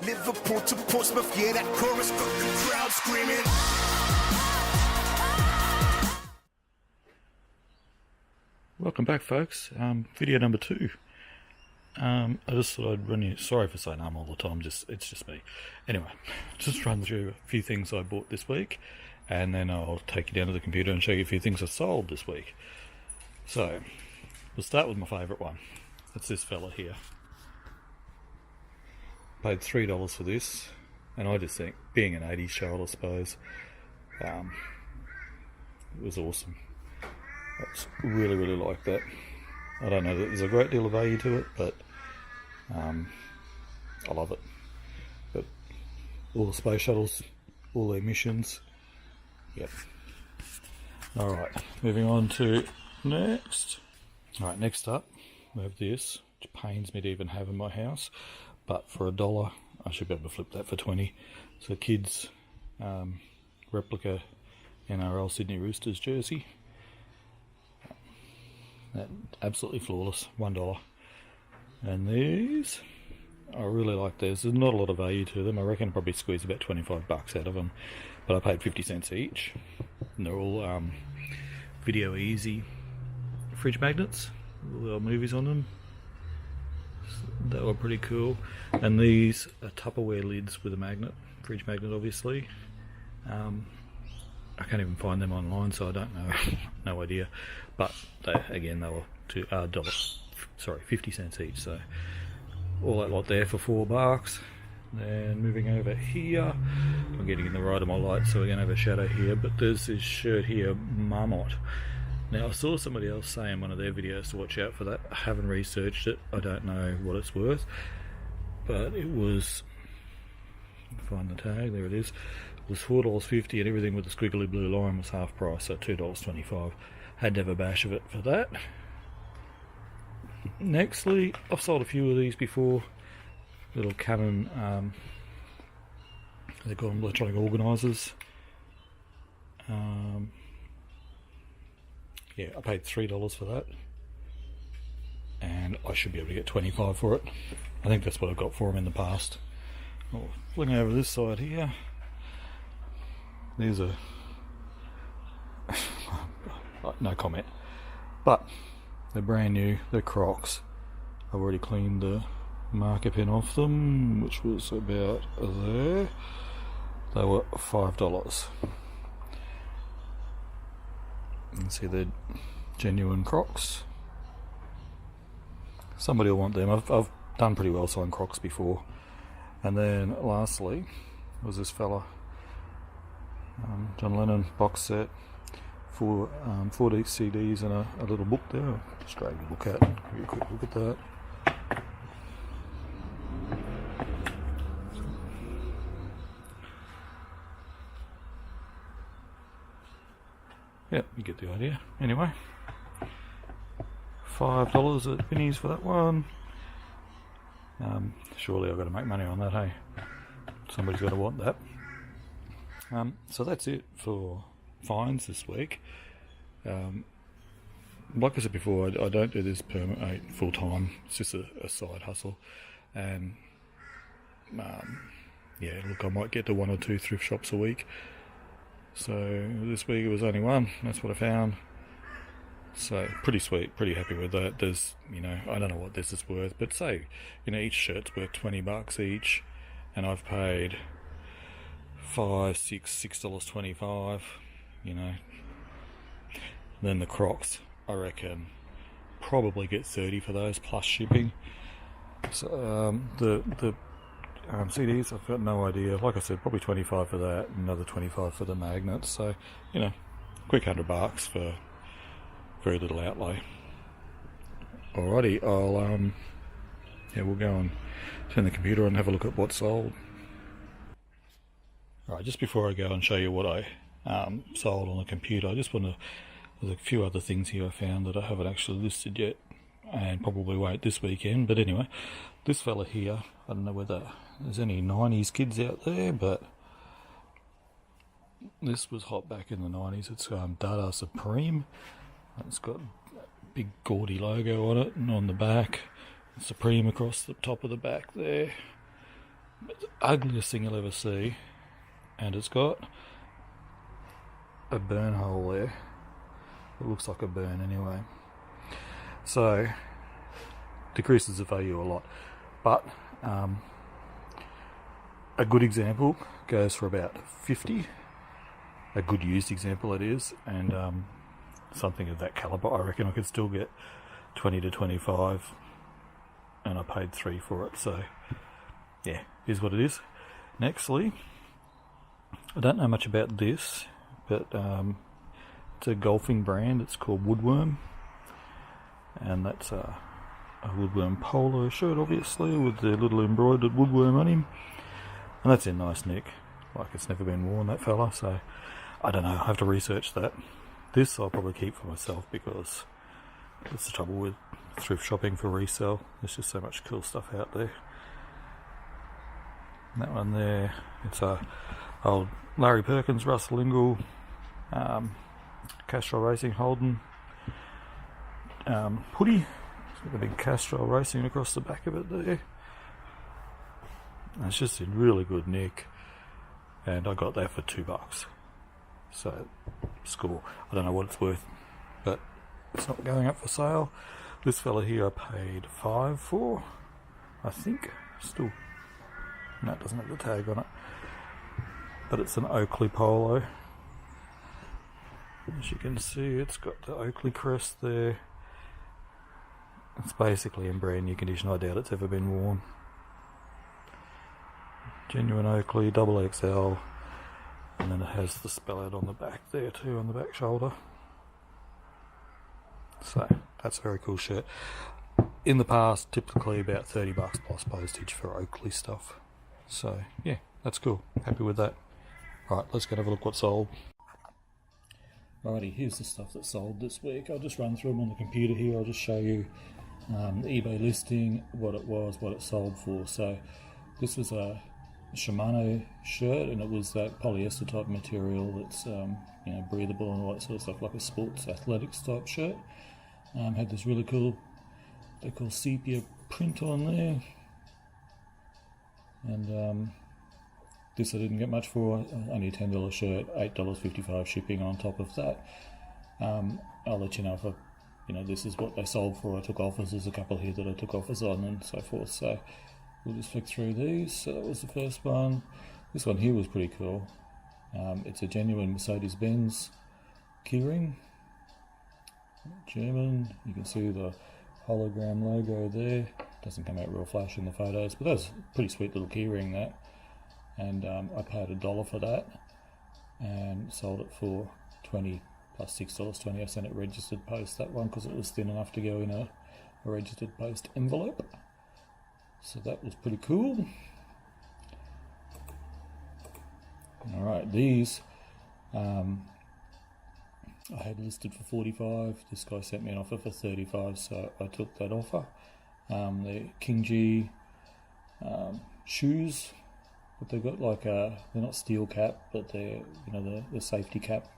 Liverpool to Portsmouth, yeah, that chorus got the crowd screaming. Welcome back, folks. Video number 2. I just thought I'd run you. Sorry for saying all the time. It's just me. Anyway, just run through a few things I bought this week, and then I'll take you down to the computer and show you a few things I sold this week. So, we'll start with my favourite one. It's this fella here. Paid $3 for this, and I just think, being an 80s child, I suppose, it was awesome. I just really, really like that. I don't know that there's a great deal of value to it, but I love it. But all the space shuttles, all their missions, yep. Alright, moving on to next. Alright, next up, we have this, which pains me to even have in my house, but for $1, I should be able to flip that for 20. So kids replica NRL Sydney Roosters jersey. That absolutely flawless, $1. And these, I really like these. There's not a lot of value to them. I reckon I probably squeeze about 25 bucks out of them, but I paid 50 cents each. And they're all Video Easy fridge magnets, little movies on them. So they were pretty cool. And these are Tupperware lids with a magnet, fridge magnet, obviously. I can't even find them online, so I don't know, no idea. But they were 50 cents each. So all that lot there for $4. Then moving over here, I'm getting in the right of my light, so we're going to have a shadow here. But there's this shirt here, Marmot. Now I saw somebody else say in one of their videos to watch out for that. I haven't researched it. I don't know what it's worth, but it was. Find the tag. There it is. It was $4.50, and everything with the squiggly blue line was half price, so $2.25. Had to have a bash of it for that. Nextly, I've sold a few of these before. Little Canon, they call them electronic organisers. Yeah, I paid $3 for that, and I should be able to get 25 for it. I think that's what I've got for them in the past. Oh, looking over this side here, these are no comment, but they're brand new. They're Crocs. I've already cleaned the marker pin off them, which was about there. They were $5. You can see they're genuine Crocs. Somebody will want them. I've done pretty well selling Crocs before. And then lastly was this fella, John Lennon box set, 4 CDs and a little book there. I'll just drag the book out and give you a quick look at that. Yep, you get the idea. Anyway, $5 at Vinnie's for that one. Surely I've got to make money on that, hey? Somebody's got to want that. So that's it for finds this week. Like I said before, I don't do this full time. It's just a side hustle, and yeah, look, I might get to 1 or 2 thrift shops a week. So this week it was only one. That's what I found. So pretty sweet, pretty happy with that. There's, I don't know what this is worth, but say, each shirt's worth $20 each, and I've paid $6.25. Then the Crocs, I reckon, probably get 30 for those plus shipping. So the CDs, I've got no idea. Like I said, probably 25 for that, another 25 for the magnets. So quick $100 for very little outlay. Alrighty, we'll go and turn the computer on and have a look at what's sold. Alright, just before I go and show you what I sold on the computer, I just want to. There's a few other things here I found that I haven't actually listed yet, and probably won't this weekend. But anyway, this fella here, I don't know whether there's any 90s kids out there, but this was hot back in the 90s. It's Dada Supreme. It's got a big gaudy logo on it, and on the back, Supreme across the top of the back there. It's the ugliest thing you'll ever see, and it's got a burn hole there. It looks like a burn anyway. So decreases the value a lot. But a good example goes for about 50. A good used example it is, and something of that caliber I reckon I could still get 20 to 25, and I paid 3 for it, so yeah, is what it is. Nextly, I don't know much about this, but it's a golfing brand. It's called Woodworm, and that's a Woodworm polo shirt, obviously, with the little embroidered woodworm on him, and that's in nice nick, like it's never been worn, that fella. So I don't know, I have to research that. This I'll probably keep for myself, because that's the trouble with thrift shopping for resale. There's just so much cool stuff out there. And that one there, it's a old Larry Perkins, Russell Ingall, Castrol Racing Holden hoodie. It's got the big Castrol Racing across the back of it there. And it's just in really good nick, and I got that for $2. So, score. I don't know what it's worth, but it's not going up for sale. This fella here I paid 5 for, I think. Still, no, it doesn't have the tag on it, but it's an Oakley polo. As you can see, it's got the Oakley crest there. It's basically in brand new condition. I doubt it's ever been worn. Genuine Oakley, double XL. And then it has the spell out on the back there too, on the back shoulder. So that's a very cool shirt. In the past, typically about $30 plus postage for Oakley stuff. So yeah, that's cool. Happy with that. Alright, let's go have a look what sold. Alrighty, here's the stuff that sold this week. I'll just run through them on the computer here. I'll just show you the eBay listing, what it was, what it sold for. So this was a Shimano shirt, and it was that polyester type material that's breathable and all that sort of stuff, like a sports athletics type shirt. Had this really cool, they call sepia print on there, and this I didn't get much for, only a $10 shirt, $8.55 shipping on top of that. I'll let you know if this is what they sold for. I took offers, there's a couple here that I took offers on and so forth, so we'll just flick through these. So that was the first one. This one here was pretty cool. It's a genuine Mercedes-Benz keyring, German. You can see the hologram logo there. Doesn't come out real flash in the photos, but that's a pretty sweet little keyring, that. And I paid $1 for that, and sold it for 20 plus $6.20. I sent it registered post, that one, because it was thin enough to go in a registered post envelope. So that was pretty cool. Alright, these I had listed for 45. This guy sent me an offer for 35, so I took that offer. They're King G shoes, but they've got like they're not steel cap, but they're the safety cap,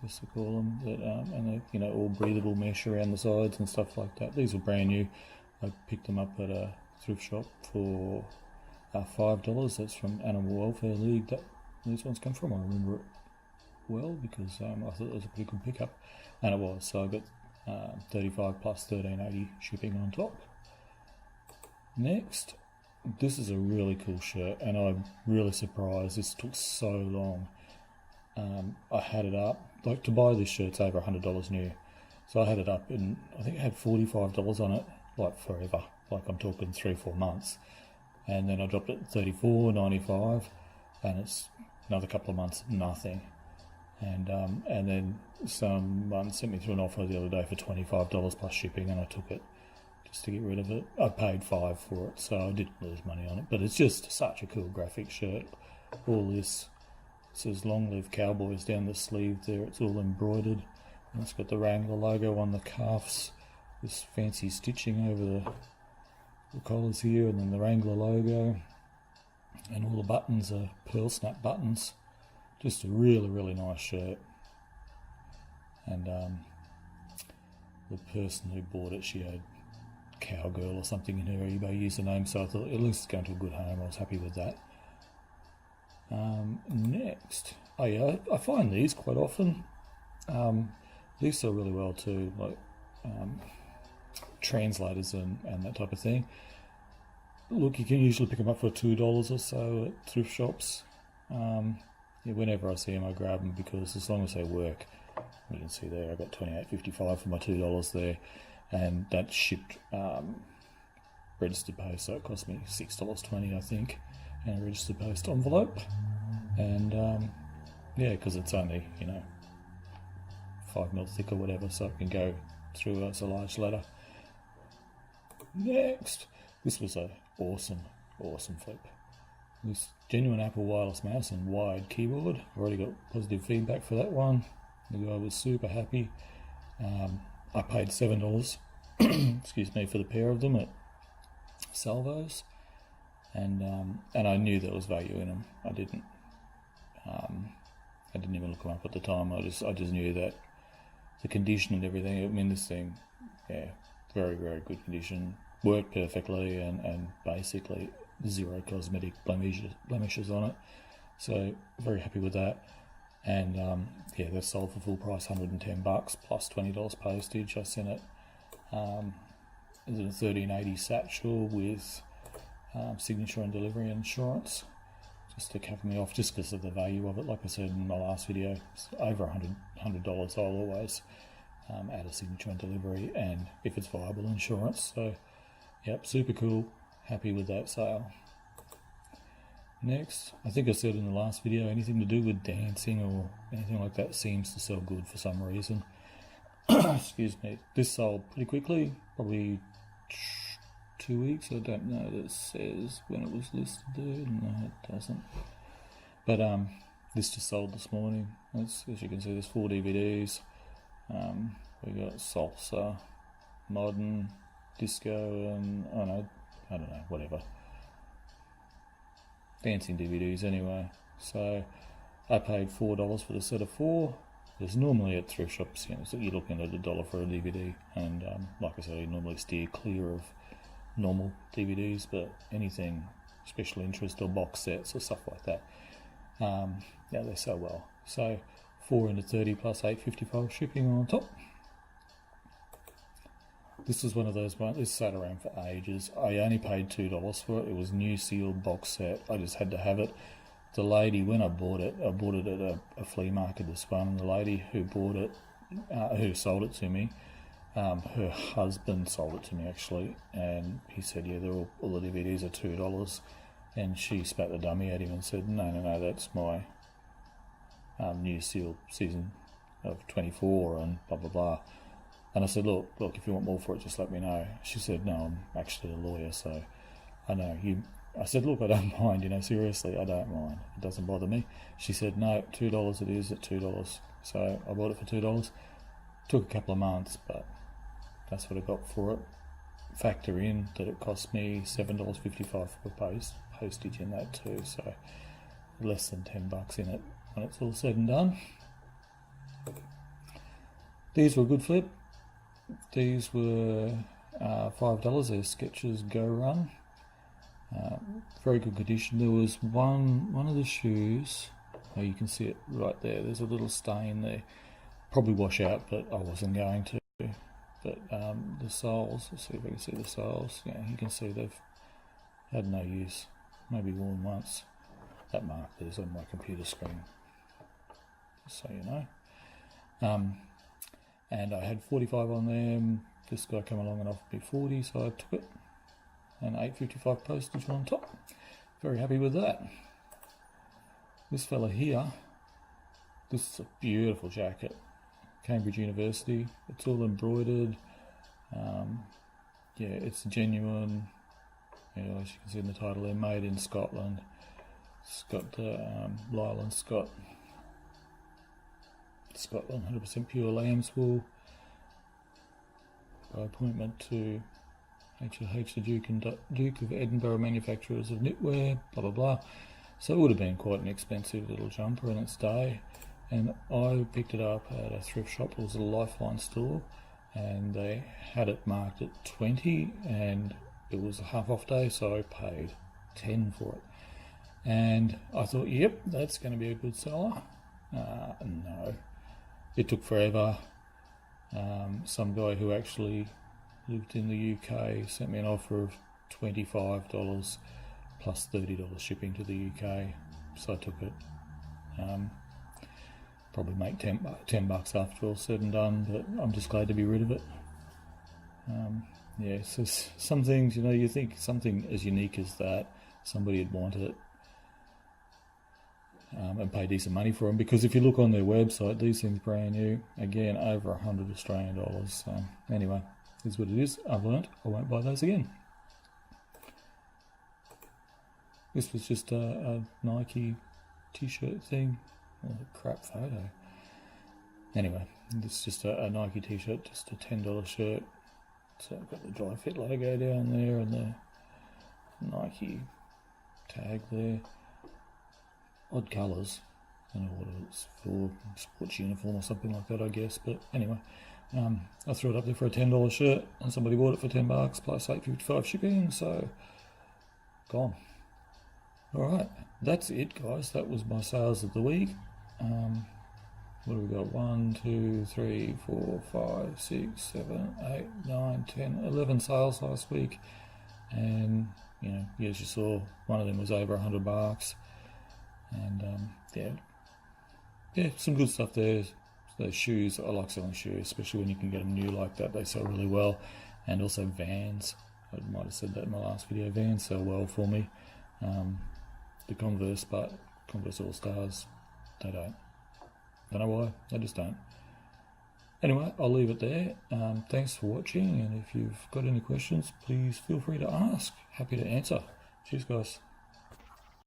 I guess to call them. And they're all breathable mesh around the sides and stuff like that. These were brand new. I picked them up at a thrift shop for $5. That's from Animal Welfare League that these ones come from. I remember it well because I thought it was a pretty good pickup, and it was. So I got 35 plus $13.80 shipping on top. Next, this is a really cool shirt, and I'm really surprised this took so long. I had it up, like, to buy this shirt's over $100 new, so I had it up, and I think it had $45 on it, like forever. Like, I'm talking 3-4 months, and then I dropped it to $34.95, and it's another couple of months, nothing. And then someone sent me through an offer the other day for $25 plus shipping, and I took it just to get rid of it. I paid $5 for it, so I didn't lose money on it, but it's just such a cool graphic shirt. All this, it says Long Live Cowboys down the sleeve there. It's all embroidered, and it's got the Wrangler logo on the cuffs, this fancy stitching over the collars here, and then the Wrangler logo, and all the buttons are pearl snap buttons. Just a really, really nice shirt. And the person who bought it, she had Cowgirl or something in her eBay username, so I thought at least it's going to a good home. I was happy with that. Next, oh yeah, I find these quite often. These sell really well too, like translators and that type of thing. Look, you can usually pick them up for $2 or so at thrift shops. Yeah, whenever I see them, I grab them because as long as they work, you can see there I got $28.55 for my $2 there, and that's shipped registered post, so it cost me $6.20 I think, and a registered post envelope. And yeah, because it's only 5mm thick or whatever, so it can go through as a large letter. Next, this was a awesome flip. This genuine Apple wireless mouse and wired keyboard. I've already got positive feedback for that one. The guy was super happy. I paid $7 excuse me, for the pair of them at Salvos, and I knew there was value in them. I didn't even look them up at the time. I just knew that the condition and everything. I mean, this thing, yeah, very good condition, worked perfectly, and basically zero cosmetic blemishes on it. So very happy with that. And yeah, they're sold for full price, $110 plus $20 postage. I sent it as a 1380 satchel with signature and delivery insurance, just to cover me off, just because of the value of it. Like I said in my last video, it's over $100. I'll always add a signature and delivery, and if it's viable, insurance. So yep, super cool. Happy with that sale. Next, I think I said in the last video, anything to do with dancing or anything like that seems to sell good for some reason. Excuse me. This sold pretty quickly, probably 2 weeks. I don't know that it says when it was listed there. No, it doesn't. But this just sold this morning. As you can see, there's 4 DVDs. We got salsa, modern, disco, and I don't know, whatever. Dancing DVDs anyway. So I paid $4 for the set of 4. There's normally at thrift shops, so you're looking at $1 for a DVD, and like I said, I normally steer clear of normal DVDs, but anything special interest or box sets or stuff like that, yeah, they sell well. So 4 into 30 plus $8.55 shipping on top. This was one of those ones. This sat around for ages. I only paid $2 for it. It was new sealed box set. I just had to have it. The lady, when I bought it at a flea market, this one, and the lady who bought it, who sold it to me, her husband sold it to me actually, and he said, yeah, all the DVDs are $2, and she spat the dummy at him and said, no, that's my new sealed season of 24 and blah blah blah. And I said, look, if you want more for it, just let me know. She said, no, I'm actually a lawyer, so I know you. I said, look, I don't mind, seriously, I don't mind. It doesn't bother me. She said, no, $2 it is at $2. So I bought it for $2. Took a couple of months, but that's what I got for it. Factor in that it cost me $7.55 for postage in that too, so less than $10 in it when it's all said and done. These were a good flip. These were $5. They're Skechers Go Run. Very good condition. There was one of the shoes. Oh, you can see it right there. There's a little stain there. Probably wash out, but I wasn't going to. But the soles, let's see if I can see the soles. Yeah, you can see they've had no use. Maybe worn once. That mark there's on my computer screen, just so you know. And I had 45 on them. This guy came along and offered me 40, so I took it. And $8.55 postage on top. Very happy with that. This fella here, this is a beautiful jacket. Cambridge University. It's all embroidered. Yeah, it's genuine. As you can see in the title, they're made in Scotland. It's got the Leyland Scotland, 100% pure lamb's wool. By appointment to H.H. the Duke of Edinburgh manufacturers of knitwear, blah blah blah. So it would have been quite an expensive little jumper in its day, and I picked it up at a thrift shop. It was a Lifeline store, and they had it marked at 20, and it was a half off day, so I paid 10 for it. And I thought, yep, that's going to be a good seller. No, it took forever. Some guy who actually lived in the UK sent me an offer of $25 plus $30 shipping to the UK, so I took it. Probably make 10 bucks after all said and done, but I'm just glad to be rid of it. Yeah, so some things, you think something as unique as that, somebody would want it and pay decent money for them, because if you look on their website, these things brand new, again, over 100 Australian dollars. So anyway, is what it is. I've learnt I won't buy those again. This was just a Nike t-shirt thing. Oh, crap photo. Anyway, this is just a Nike t-shirt, just a $10 shirt. So I've got the dry fit logo down there and the Nike tag there. Odd colours. I don't know what it's for, sports uniform or something like that, I guess. But anyway, I threw it up there for a $10 shirt, and somebody bought it for 10 bucks plus $8.55 shipping. So gone. All right, that's it, guys. That was my sales of the week. What have we got? 1, 2, 3, 4, 5, 6, 7, 8, 9, 10, 11 sales last week. And, as you saw, one of them was over 100 bucks. And, yeah, some good stuff there. Those shoes, I like selling shoes, especially when you can get them new like that. They sell really well. And also Vans. I might have said that in my last video. Vans sell well for me. The Converse, but Converse All-Stars, they don't. Don't know why, they just don't. Anyway, I'll leave it there. Thanks for watching, and if you've got any questions, please feel free to ask. Happy to answer. Cheers, guys.